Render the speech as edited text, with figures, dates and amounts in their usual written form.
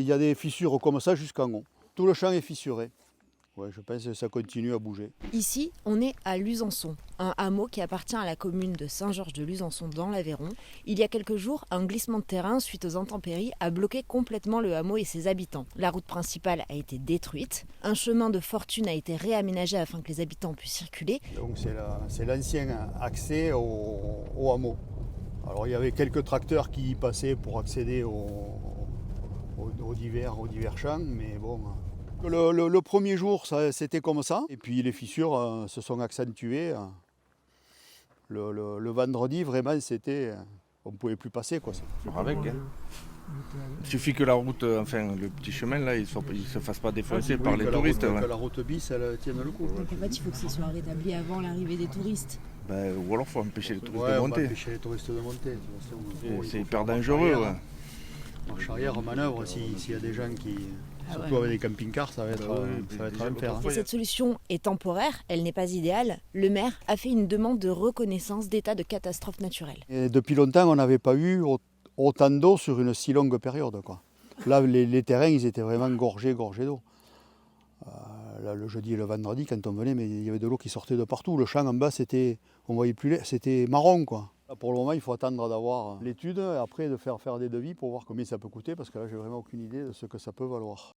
y a des fissures comme ça jusqu'en haut. Tout le champ est fissuré. Ouais, je pense que ça continue à bouger. Ici, on est à Luzançon, un hameau qui appartient à la commune de Saint-Georges-de-Luzançon dans l'Aveyron. Il y a quelques jours, un glissement de terrain suite aux intempéries a bloqué complètement le hameau et ses habitants. La route principale a été détruite. Un chemin de fortune a été réaménagé afin que les habitants puissent circuler. Donc c'est l'ancien accès au hameau. Alors il y avait quelques tracteurs qui y passaient pour accéder aux divers champs, mais bon. Le premier jour, c'était comme ça, et puis les fissures se sont accentuées. Le vendredi, vraiment, c'était, on ne pouvait plus passer, quoi. Avec, hein. Il suffit que la route, enfin le petit chemin là, il se fasse pas défoncer par les touristes. Que la route bis, elle tienne le coup. Donc en fait, il faut que ce soit rétabli avant l'arrivée des touristes. Ou alors il faut empêcher les touristes de On va monter. empêcher les touristes de monter. C'est hyper dangereux. Ouais. Marche arrière, manœuvre, s'il y a des gens qui... Surtout avec des camping-cars, ça va être un enfer. Et cette solution est temporaire, elle n'est pas idéale. Le maire a fait une demande de reconnaissance d'état de catastrophe naturelle. Et depuis longtemps, on n'avait pas eu autant d'eau sur une si longue période, quoi. Là, les terrains, ils étaient vraiment gorgés d'eau. Là, le jeudi et le vendredi, quand on venait, mais il y avait de l'eau qui sortait de partout. Le champ en bas, on voyait plus, c'était marron, quoi. Là, pour le moment, il faut attendre d'avoir l'étude et après de faire des devis pour voir combien ça peut coûter, parce que là, j'ai vraiment aucune idée de ce que ça peut valoir.